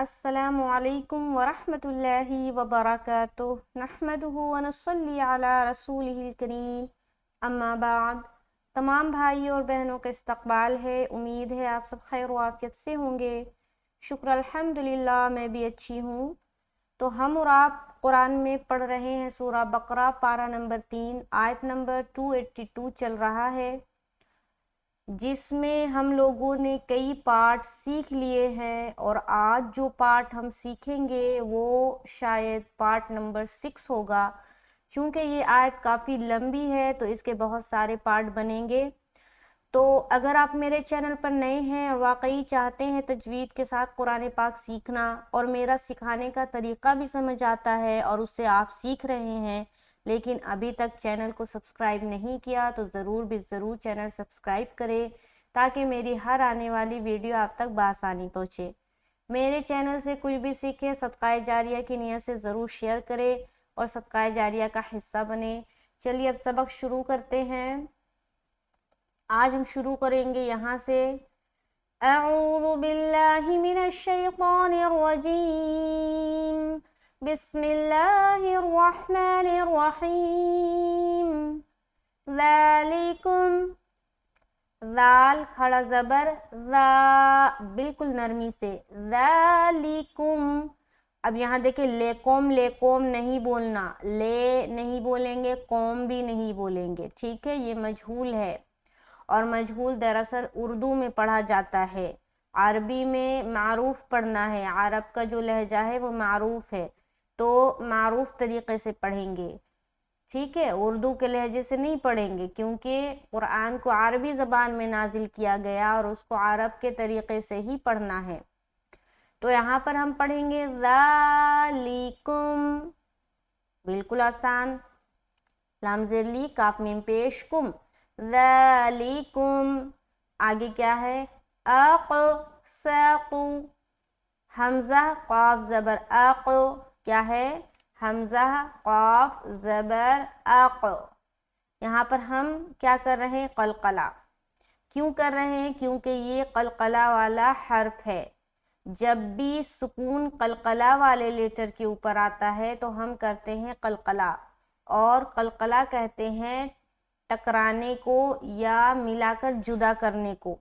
السلام علیکم ورحمۃ اللہ وبرکاتہ نحمدہ ونصلی علی رسولہ الکریم اما بعد۔ تمام بھائیوں اور بہنوں کا استقبال ہے، امید ہے آپ سب خیر و عافیت سے ہوں گے۔ شکر الحمدللہ میں بھی اچھی ہوں۔ تو ہم اور آپ قرآن میں پڑھ رہے ہیں سورہ بقرہ، پارہ نمبر 3، آیت نمبر 282 چل رہا ہے، جس میں ہم لوگوں نے کئی پارٹ سیکھ لیے ہیں، اور آج جو پارٹ ہم سیکھیں گے وہ شاید پارٹ نمبر 6 ہوگا۔ چونکہ یہ آیت کافی لمبی ہے تو اس کے بہت سارے پارٹ بنیں گے۔ تو اگر آپ میرے چینل پر نئے ہیں اور واقعی چاہتے ہیں تجوید کے ساتھ قرآن پاک سیکھنا، اور میرا سکھانے کا طریقہ بھی سمجھ آتا ہے اور اس سے آپ سیکھ رہے ہیں، لیکن ابھی تک چینل کو سبسکرائب نہیں کیا، تو ضرور چینل سبسکرائب کرے تاکہ میری ہر آنے والی ویڈیو آپ تک بآسانی پہنچے۔ میرے چینل سے کچھ بھی سیکھے صدقہ جاریہ کی نیت سے ضرور شیئر کرے اور صدقہ جاریہ کا حصہ بنے۔ چلیے اب سبق شروع کرتے ہیں۔ آج ہم شروع کریں گے یہاں سے، اعوذ باللہ من الشیطان الرجیم، بسم اللہ الرحمن الرحیم، ذالکم، ذال کھڑا زبر، ذا بالکل نرمی سے، ذالکم۔ اب یہاں دیکھیں لیکم نہیں بولنا، لے نہیں بولیں گے، قوم بھی نہیں بولیں گے، ٹھیک ہے؟ یہ مجہول ہے، اور مجہول دراصل اردو میں پڑھا جاتا ہے، عربی میں معروف پڑھنا ہے۔ عرب کا جو لہجہ ہے وہ معروف ہے، تو معروف طریقے سے پڑھیں گے، ٹھیک ہے؟ اردو کے لہجے سے نہیں پڑھیں گے، کیونکہ قرآن کو عربی زبان میں نازل کیا گیا اور اس کو عرب کے طریقے سے ہی پڑھنا ہے۔ تو یہاں پر ہم پڑھیں گے ذالکم، بالکل آسان، لام زیر لی، کاف میم پیش، کم، ذالکم۔ آگے کیا ہے؟ اق، ساق، حمزہ قاف زبر اق، کیا ہے؟ حمزہ قاف زبر اق۔ یہاں پر ہم کیا کر رہے ہیں؟ قلقلہ۔ کیوں کر رہے ہیں؟ کیونکہ یہ قلقلہ والا حرف ہے۔ جب بھی سکون قلقلہ والے لیٹر کے اوپر آتا ہے تو ہم کرتے ہیں قلقلہ، اور قلقلہ کہتے ہیں ٹکرانے کو یا ملا کر جدا کرنے کو۔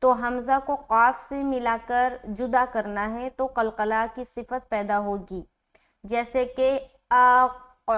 تو حمزہ کو قاف سے ملا کر جدا کرنا ہے تو قلقلہ کی صفت پیدا ہوگی، جیسے کہ اق،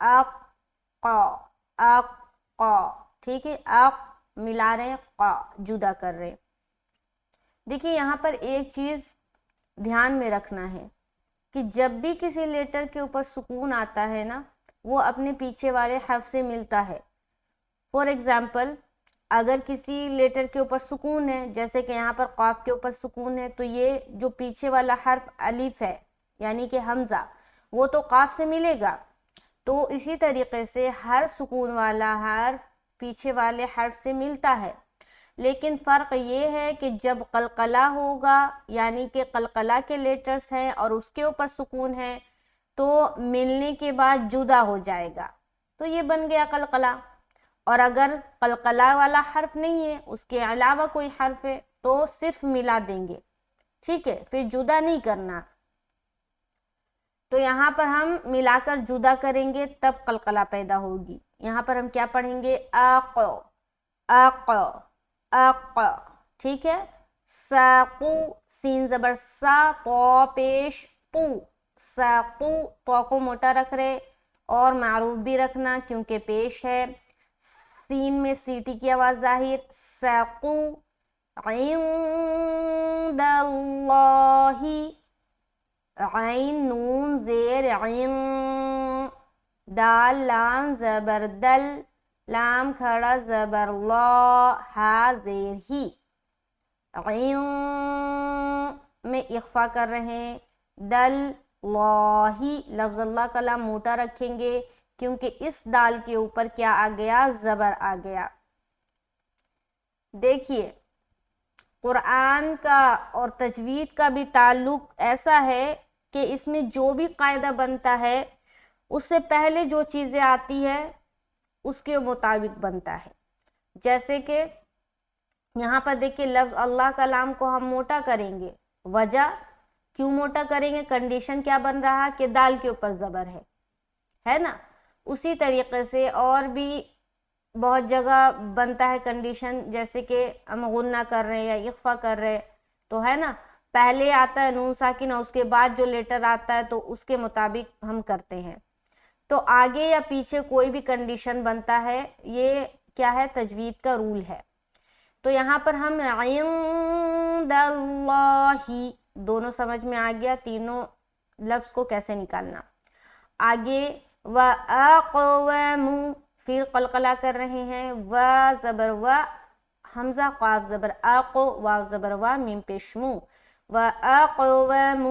اق، اق، ٹھیک ہے؟ اق ملا رہے ہیں، قا جدا کر رہے ہیں۔ دیکھیے یہاں پر ایک چیز دھیان میں رکھنا ہے کہ جب بھی کسی لیٹر کے اوپر سکون آتا ہے نا، وہ اپنے پیچھے والے حرف سے ملتا ہے۔ فور ایگزامپل، اگر کسی لیٹر کے اوپر سکون ہے، جیسے کہ یہاں پر قاف کے اوپر سکون ہے، تو یہ جو پیچھے والا حرف الف ہے یعنی کہ حمزہ، وہ تو قاف سے ملے گا۔ تو اسی طریقے سے ہر سکون والا حرف پیچھے والے حرف سے ملتا ہے، لیکن فرق یہ ہے کہ جب قلقلہ ہوگا، یعنی کہ قلقلہ کے لیٹرز ہیں اور اس کے اوپر سکون ہے، تو ملنے کے بعد جدا ہو جائے گا، تو یہ بن گیا قلقلہ۔ اور اگر قلقلہ والا حرف نہیں ہے، اس کے علاوہ کوئی حرف ہے، تو صرف ملا دیں گے، ٹھیک ہے؟ پھر جدا نہیں کرنا۔ تو یہاں پر ہم ملا کر جدا کریں گے تب قلقلہ پیدا ہوگی۔ یہاں پر ہم کیا پڑھیں گے؟ اق، اق، اق، ٹھیک ہے؟ ساقو، سین زبر سا، تو پیش، تو، ساقو، تو کو موٹا رکھ رہے اور معروف بھی رکھنا کیونکہ پیش ہے۔ سین میں سیٹی کی آواز ظاہر، ساقو، عند اللہ، عین نون زیر عین، دال لام زبر دل، لام کھڑا زبر لا، ہا زیر ہی، عین میں اخفا کر رہے ہیں، دل لاہی، لفظ اللہ کا لام موٹا رکھیں گے کیونکہ اس دال کے اوپر کیا آ گیا؟ زبر آ گیا۔ دیکھیے قرآن کا اور تجوید کا بھی تعلق ایسا ہے کہ اس میں جو بھی قاعدہ بنتا ہے اس سے پہلے جو چیزیں آتی ہے اس کے مطابق بنتا ہے۔ جیسے کہ یہاں پر دیکھیے لفظ اللہ کا لام کو ہم موٹا کریں گے، وجہ کیوں موٹا کریں گے؟ کنڈیشن کیا بن رہا کہ دال کے اوپر زبر ہے نا. اسی طریقے سے اور بھی بہت جگہ بنتا ہے کنڈیشن، جیسے کہ ہم غنہ کر رہے ہیں یا اخفا کر رہے تو ہے نا، پہلے آتا ہے نون ساکن اور اس کے بعد جو لیٹر آتا ہے تو اس کے مطابق ہم کرتے ہیں. تو آگے یا پیچھے کوئی بھی کنڈیشن بنتا ہے، یہ کیا ہے؟ تجوید کا رول ہے. تو یہاں پر ہم عند اللہ، دونوں سمجھ میں آ گیا تینوں لفظ کو کیسے نکالنا. آگے وَأَقْوَمُ، پھر قلقلہ کر رہے ہیں، و زبر و، حمزہ قاف زبر اق، واو زبر وا، میم پیش مو، وَأَقْوَمُ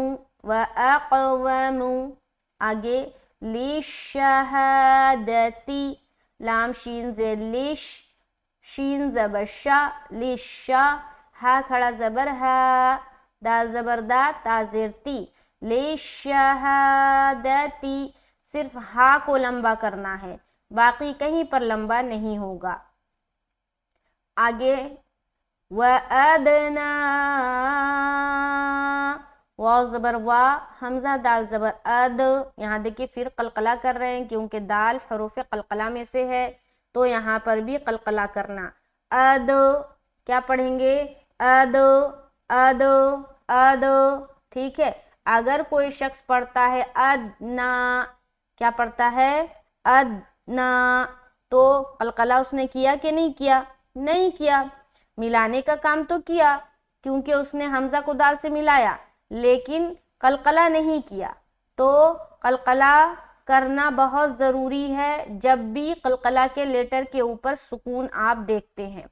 وَأَقْوَمُ. آگے لِلشَّهَادَةِ، لام شین زیر لش، شین زبر شا، لشا، ہا کھڑا زبر ہا، دال زبر دا، تا زیر تی، لِلشَّهَادَةِ، صرف ہا کو لمبا کرنا ہے، باقی کہیں پر لمبا نہیں ہوگا. آگے وَأَدْنَا، واو زبر وا، حمزہ دال زبر اد. یہاں دیکھیے پھر قلقلہ کر رہے ہیں کیونکہ دال حروف قلقلہ میں سے ہے، تو یہاں پر بھی قلقلہ کرنا. اد، کیا پڑھیں گے؟ اد اد اد. ٹھیک ہے. اگر کوئی شخص پڑھتا ہے ادنا، کیا پڑھتا ہے؟ ادنا، تو قلقلہ اس نے کیا کہ نہیں کیا؟ نہیں کیا. ملانے کا کام تو کیا کیونکہ اس نے حمزہ کو دال سے ملایا، لیکن قلقلہ نہیں کیا. تو قلقلہ کرنا بہت ضروری ہے. جب بھی قلقلہ کے لیٹر کے اوپر سکون آپ دیکھتے ہیں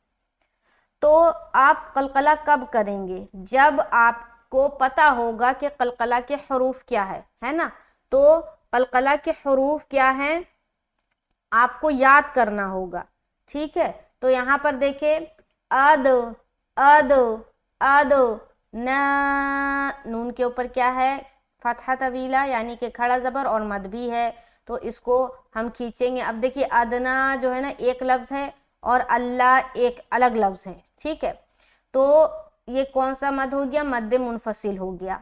تو آپ قلقلہ کب کریں گے؟ جب آپ کو پتا ہوگا کہ قلقلہ کے حروف کیا ہے نا. تو قلقلہ کے حروف کیا ہیں آپ کو یاد کرنا ہوگا. ٹھیک ہے. تو یہاں پر دیکھیں اد اد اد، نا، نون کے اوپر کیا ہے؟ فتحہ طویلہ یعنی کہ کھڑا زبر اور مد بھی ہے، تو اس کو ہم کھینچیں گے. اب دیکھیے ادنا جو ہے نا ایک لفظ ہے اور اللہ ایک الگ لفظ ہے. ٹھیک ہے. تو یہ کون سا مد ہو گیا؟ مد منفصل ہو گیا.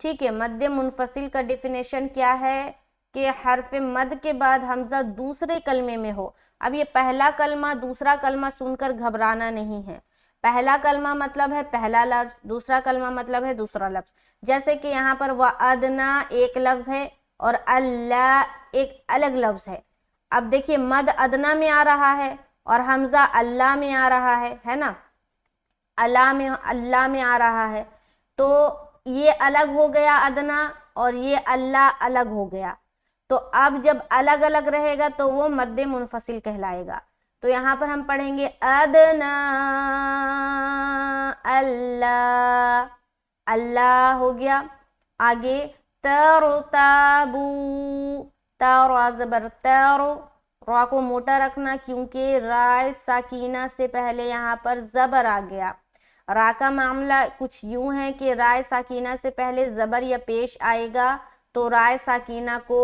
ٹھیک ہے. مد منفصل کا ڈیفینیشن کیا ہے کہ حرف مد کے بعد حمزہ دوسرے کلمے میں ہو. اب یہ پہلا کلمہ دوسرا کلمہ سن کر گھبرانا نہیں ہے. پہلا کلمہ مطلب ہے پہلا لفظ، دوسرا کلمہ مطلب ہے دوسرا لفظ. جیسے کہ یہاں پر وَأَدْنَا ایک لفظ ہے اور اللہ ایک الگ لفظ ہے. اب دیکھیے مد ادنا میں آ رہا ہے اور حمزہ اللہ میں آ رہا ہے نا، اللہ میں آ رہا ہے. تو یہ الگ ہو گیا ادنا اور یہ اللہ الگ ہو گیا. تو اب جب الگ الگ رہے گا تو وہ مد منفصل کہلائے گا. تو یہاں پر ہم پڑھیں گے ادنا اللہ، اللہ ہو گیا. آگے ترتابو، تا را زبر تارو، را کو موٹا رکھنا کیونکہ رائے ساکینہ سے پہلے یہاں پر زبر آ گیا. را کا معاملہ کچھ یوں ہے کہ رائے ساکینہ سے پہلے زبر یا پیش آئے گا تو رائے ساکینہ کو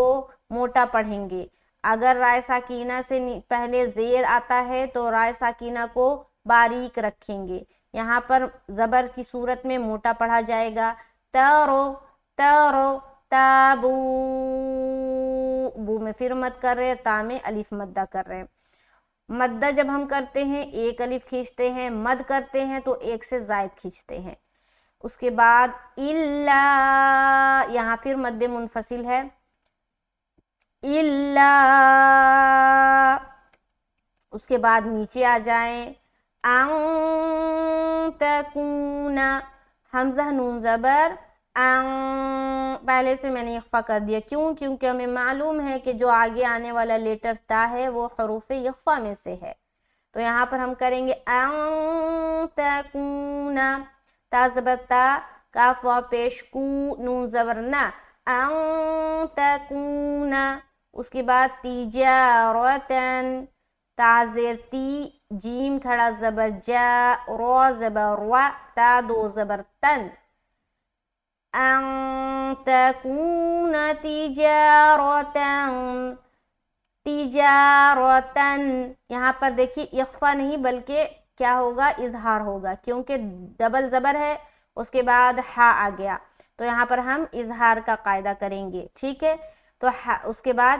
موٹا پڑھیں گے. اگر رائے ساکینہ سے پہلے زیر آتا ہے تو رائے ساکینہ کو باریک رکھیں گے. یہاں پر زبر کی صورت میں موٹا پڑھا جائے گا. تارو تارو تابو، بو میں پھر مد کر رہے، تا میں الف مدہ کر رہے. مدہ جب ہم کرتے ہیں ایک الف کھینچتے ہیں، مد کرتے ہیں تو ایک سے زائد کھینچتے ہیں. اس کے بعد الا، یہاں پھر مد منفصل ہے. الا، اس کے بعد نیچے آ جائیں ان تکون، حمزہ نون زبر ان، پہلے سے میں نے اخفا کر دیا. کیوں؟ کیونکہ ہمیں معلوم ہے کہ جو آگے آنے والا لیٹر تا ہے وہ حروف اخفا میں سے ہے. تو یہاں پر ہم کریں گے ان تکون، تا زبر تا، کاف واو پیش کو، نون زبر نا، ان تکون. اس کے بعد تجارتن، تا زیر تی، جیم کھڑا زبر جا، را زبر و، تا دو زبر تن، ان تکون تجارتن، تجارتن. یہاں پر دیکھیے اخفا نہیں بلکہ کیا ہوگا؟ اظہار ہوگا کیونکہ ڈبل زبر ہے، اس کے بعد ہا آ گیا. تو یہاں پر ہم اظہار کا قاعدہ کریں گے، ٹھیک ہے. تو اس کے بعد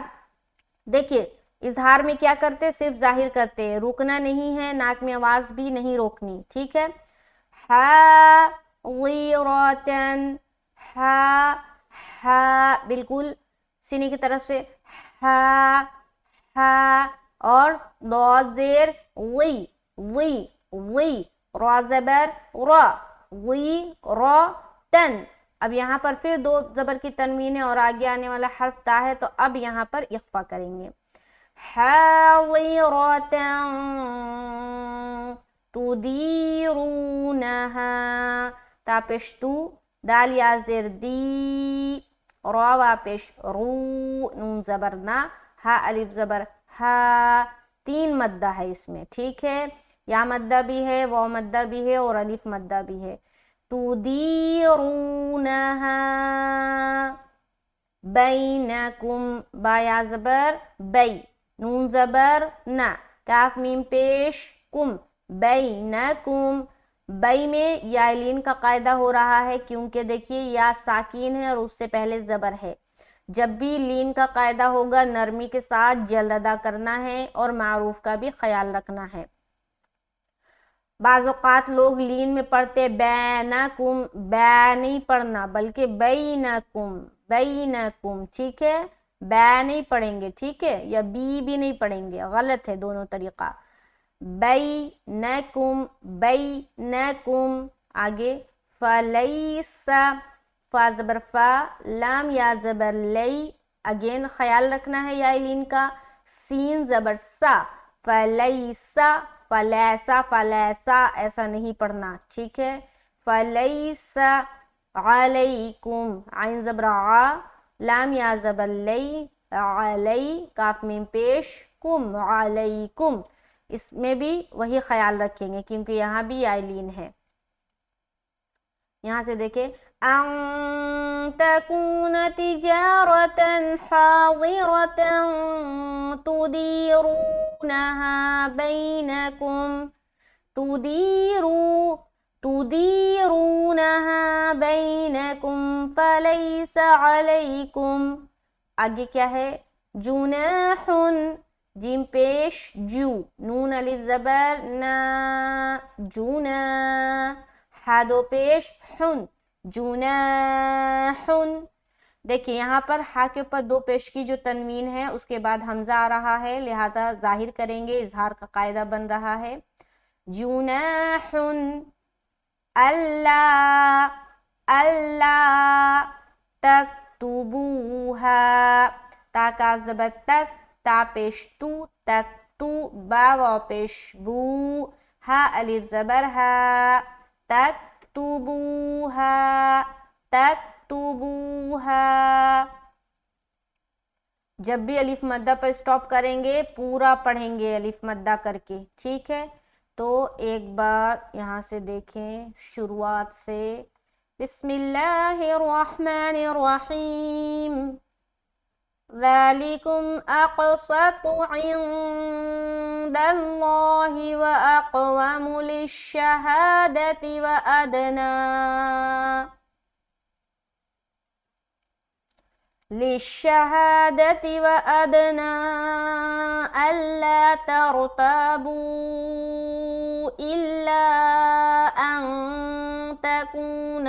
دیکھیے اظہار میں کیا کرتے، صرف ظاہر کرتے ہیں، رکنا نہیں ہے، ناک میں آواز بھی نہیں روکنی، ٹھیک ہے. حاضرتن، ہا ہا بالکل سینے کی طرف سے ہا ہا، اور ضاد زیر وی وی وی، را زبر را وی را تن. اب یہاں پر پھر دو زبر کی تنوین ہے اور آگے آنے والا حرف تا ہے، تو اب یہاں پر اخفا کریں گے. حاضرتن تدیرونہا، تا پیش تو، دال یا زیر دی، را واپش رو، نون زبر نا، ہا الف زبر ہا، 3 مدہ ہے اس میں، ٹھیک ہے. یا مدہ بھی ہے، واو مدہ بھی ہے، اور الف مدہ بھی ہے. تدیرونہا بینکم، با یا زبر بی، نون زبر نا، کاف میم پیش کم، بینکم. بی میں یا لین کا قاعدہ ہو رہا ہے کیونکہ دیکھیے یا ساکین ہے اور اس سے پہلے زبر ہے. جب بھی لین کا قاعدہ ہوگا نرمی کے ساتھ جلد ادا کرنا ہے اور معروف کا بھی خیال رکھنا ہے. بعض اوقات لوگ لین میں پڑھتے بینکم، بے نہیں پڑھنا بلکہ بینکم بینکم، ٹھیک ہے. بے نہیں پڑھیں گے، ٹھیک ہے، یا بی بھی نہیں پڑھیں گے، غلط ہے دونوں طریقہ. بینکم بینکم. آگے فلیس، فا زبر فا، لام یا زبر لی، اگین خیال رکھنا ہے یا لین کا. سین زبر سا، فلیسا فلیسا فلیسا، ایسا نہیں پڑھنا، ٹھیک ہے. فلیسا علیکم، عین زبر ع، لام یا زبر لی، علی، کاف میم پیش کم، علیکم. اس میں بھی وہی خیال رکھیں گے کیونکہ یہاں بھی آئلین ہے. یہاں سے دیکھیں ان تکون تجارتا حاضرتا تدیرونہا بینکم، تدیرونہا بینکم فلیس علیکم. آگے کیا ہے، جناح، جیم پیش جو، نون الف زبر نا، جنا، ہا دو پیش حن، جناح. دیکھیں یہاں پر ہا کے اوپر 2 پیش کی جو تنوین ہے اس کے بعد حمزہ آ رہا ہے، لہٰذا ظاہر کریں گے، اظہار کا قاعدہ بن رہا ہے. جناح اللہ اللہ تکتبوہا، تا کاف زبر تک، تا پیش تو، تک تو، با واو پیش بو، ہا الف زبر ہا، تکتبوہا تکتبوہا. جب بھی الف مدہ پر سٹاپ کریں گے پورا پڑھیں گے الف مدہ کر کے، ٹھیک ہے. تو ایک بار یہاں سے دیکھیں شروعات سے، بسم اللہ الرحمن الرحیم، ذالکم اقسط عند اللہ واقوم للشہادۃ وادنی للشہادۃ وادنی الا ترتابوا الا ان تکون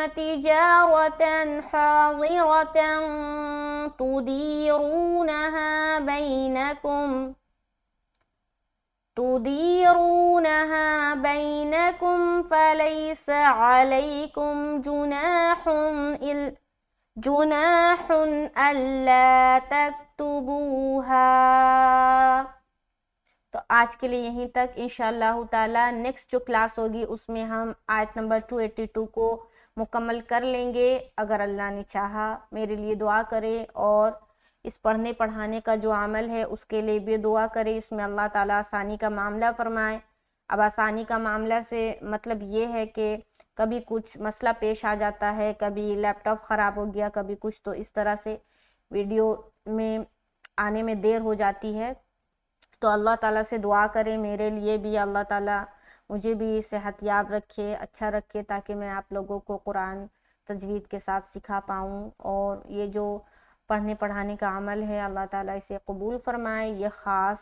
تجارة حاضرة تديرونها بينكم فليس عليكم جناح ألا تكتبوها. تو آج کے لیے یہیں تک، انشاءاللہ تعالی نیکسٹ جو کلاس ہوگی اس میں ہم آیت نمبر 282 کو مکمل کر لیں گے اگر اللہ نے چاہا. میرے لیے دعا کرے اور اس پڑھنے پڑھانے کا جو عمل ہے اس کے لیے بھی دعا کرے، اس میں اللہ تعالیٰ آسانی کا معاملہ فرمائے. اب آسانی کا معاملہ سے مطلب یہ ہے کہ کبھی کچھ مسئلہ پیش آ جاتا ہے، کبھی لیپ ٹاپ خراب ہو گیا، کبھی کچھ، تو اس طرح سے ویڈیو میں آنے میں دیر ہو جاتی ہے. تو اللہ تعالیٰ سے دعا کرے میرے لیے بھی اللہ تعالیٰ مجھے بھی صحت یاب رکھے، اچھا رکھے، تاکہ میں آپ لوگوں کو قرآن تجوید کے ساتھ سکھا پاؤں، اور یہ جو پڑھنے پڑھانے کا عمل ہے اللہ تعالیٰ اسے قبول فرمائے۔ یہ خاص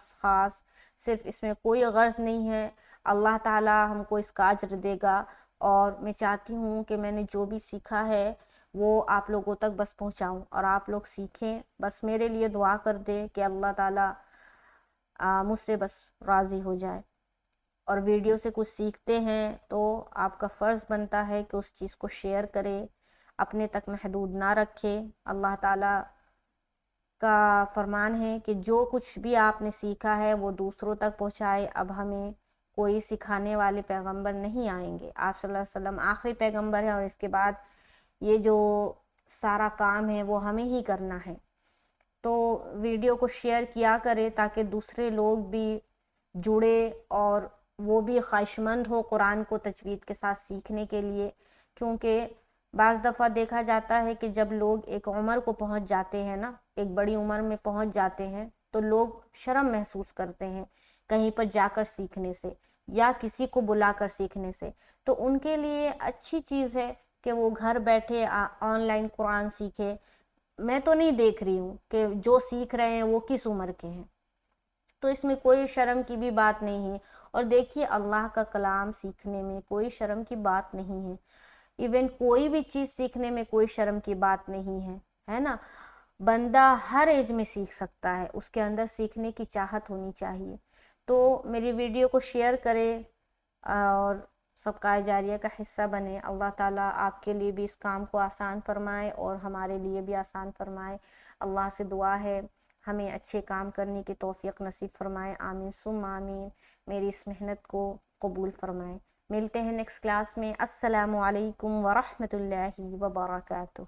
صرف اس میں کوئی غرض نہیں ہے، اللہ تعالیٰ ہم کو اس کا اجر دے گا، اور میں چاہتی ہوں کہ میں نے جو بھی سیکھا ہے وہ آپ لوگوں تک بس پہنچاؤں، اور آپ لوگ سیکھیں، بس میرے لیے دعا کر دیں کہ اللہ تعالیٰ مجھ سے بس راضی ہو جائے۔ اور ویڈیو سے کچھ سیکھتے ہیں تو آپ کا فرض بنتا ہے کہ اس چیز کو شیئر کرے، اپنے تک محدود نہ رکھے۔ اللہ تعالیٰ کا فرمان ہے کہ جو کچھ بھی آپ نے سیکھا ہے وہ دوسروں تک پہنچائے۔ اب ہمیں کوئی سکھانے والے پیغمبر نہیں آئیں گے، آپ صلی اللہ علیہ وسلم آخری پیغمبر ہیں، اور اس کے بعد یہ جو سارا کام ہے وہ ہمیں ہی کرنا ہے۔ تو ویڈیو کو شیئر کیا کرے تاکہ دوسرے لوگ بھی جڑے اور وہ بھی خواہش مند ہو قرآن کو تجوید کے ساتھ سیکھنے کے لیے، کیونکہ بعض دفعہ دیکھا جاتا ہے کہ جب لوگ ایک عمر کو پہنچ جاتے ہیں نا، ایک بڑی عمر میں پہنچ جاتے ہیں، تو لوگ شرم محسوس کرتے ہیں کہیں پر جا کر سیکھنے سے یا کسی کو بلا کر سیکھنے سے۔ تو ان کے لیے اچھی چیز ہے کہ وہ گھر بیٹھے آن لائن قرآن سیکھے۔ میں تو نہیں دیکھ رہی ہوں کہ جو سیکھ رہے ہیں وہ کس عمر کے ہیں، تو اس میں کوئی شرم کی بھی بات نہیں ہے۔ اور دیکھیے اللہ کا کلام سیکھنے میں کوئی شرم کی بات نہیں ہے، ایون کوئی بھی چیز سیکھنے میں کوئی شرم کی بات نہیں ہے نا۔ بندہ ہر ایج میں سیکھ سکتا ہے، اس کے اندر سیکھنے کی چاہت ہونی چاہیے۔ تو میری ویڈیو کو شیئر کرے اور صدقہ جاریہ کا حصہ بنے۔ اللہ تعالیٰ آپ کے لیے بھی اس کام کو آسان فرمائے اور ہمارے لیے بھی آسان فرمائے۔ اللہ سے دعا ہے ہمیں اچھے کام کرنے کی توفیق نصیب فرمائے، آمین ثم آمین۔ میری اس محنت کو قبول فرمائے۔ ملتے ہیں نیکسٹ کلاس میں۔ السلام علیکم ورحمۃ اللہ وبرکاتہ۔